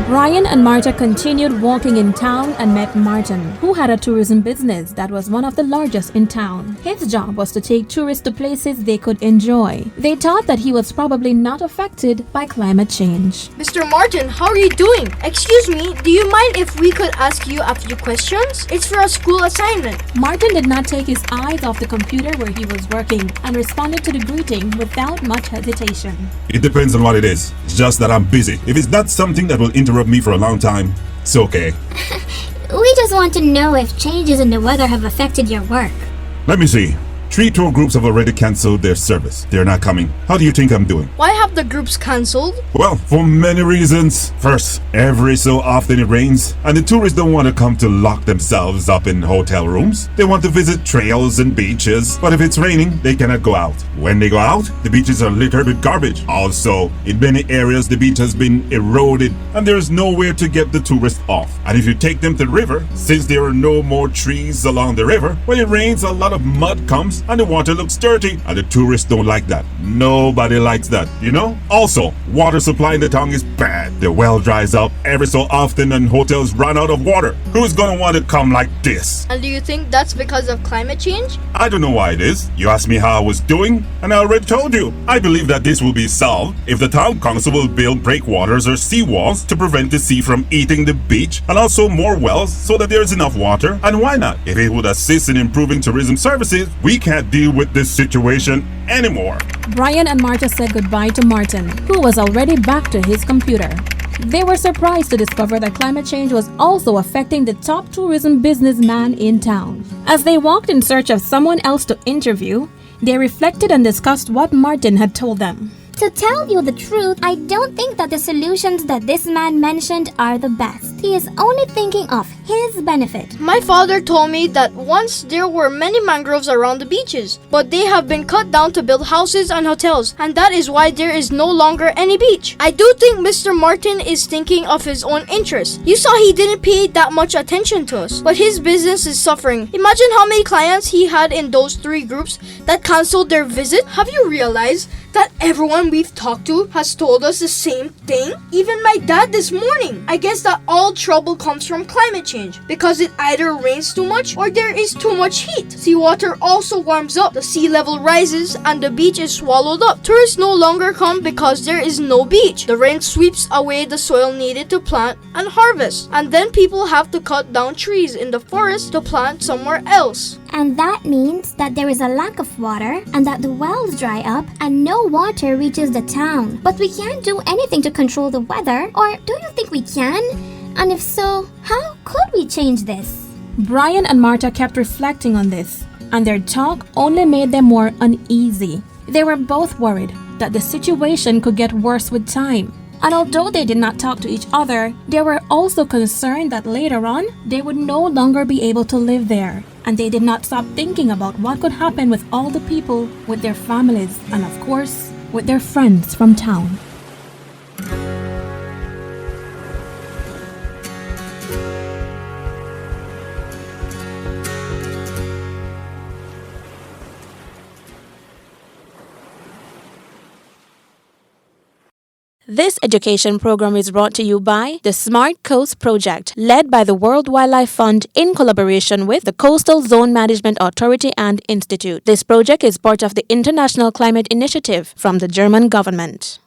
Brian and Marta continued walking in town and met Martin, who had a tourism business that was one of the largest in town. His job was to take tourists to places they could enjoy. They thought that he was probably not affected by climate change. Mr. Martin, how are you doing? Excuse me, do you mind if we could ask you a few questions? It's for a school assignment. Martin did not take his eyes off the computer where he was working and responded to the greeting without much hesitation. It depends on what it is. It's just that I'm busy. If it's not something that will interrupt me for a long time, it's okay. We just want to know if changes in the weather have affected your work. Let me see. 3 tour groups have already cancelled their service. They're not coming. How do you think I'm doing? Why have the groups cancelled? Well, for many reasons. First, every so often it rains, and the tourists don't want to come to lock themselves up in hotel rooms. They want to visit trails and beaches, but if it's raining, they cannot go out. When they go out, the beaches are littered with garbage. Also, in many areas, the beach has been eroded, and there is nowhere to get the tourists off. And if you take them to the river, since there are no more trees along the river, when it rains, a lot of mud comes and the water looks dirty, and the tourists don't like that. Nobody likes that, you know? Also, water supply in the town is bad. The well dries up every so often and hotels run out of water. Who's gonna want to come like this? And do you think that's because of climate change? I don't know why it is. You asked me how I was doing, and I already told you. I believe that this will be solved if the town council will build breakwaters or seawalls to prevent the sea from eating the beach, and also more wells so that there's enough water. And why not? If it would assist in improving tourism services, we can't deal with this situation anymore. Brian and Marta said goodbye to Martin, who was already back to his computer. They were surprised to discover that climate change was also affecting the top tourism businessman in town. As they walked in search of someone else to interview, they reflected and discussed what Martin had told them. To tell you the truth, I don't think that the solutions that this man mentioned are the best. He is only thinking of his benefit. My father told me that once there were many mangroves around the beaches, but they have been cut down to build houses and hotels, and that is why there is no longer any beach. I do think Mr. Martin is thinking of his own interests. You saw he didn't pay that much attention to us, but his business is suffering. Imagine how many clients he had in those 3 groups that canceled their visit. Have you realized that everyone we've talked to has told us the same thing? Even my dad this morning. I guess that all trouble comes from climate change, because it either rains too much or there is too much heat. Seawater also warms up, the sea level rises, and the beach is swallowed up. Tourists no longer come because there is no beach. The rain sweeps away the soil needed to plant and harvest, and then people have to cut down trees in the forest to plant somewhere else. And that means that there is a lack of water and that the wells dry up and no water reaches the town. But we can't do anything to control the weather, or do you think we can? And if so, how could we change this? Brian and Marta kept reflecting on this, and their talk only made them more uneasy. They were both worried that the situation could get worse with time. And although they did not talk to each other, they were also concerned that later on, they would no longer be able to live there. And they did not stop thinking about what could happen with all the people, with their families, and of course, with their friends from town. This education program is brought to you by the Smart Coast Project, led by the World Wildlife Fund in collaboration with the Coastal Zone Management Authority and Institute. This project is part of the International Climate Initiative from the German government.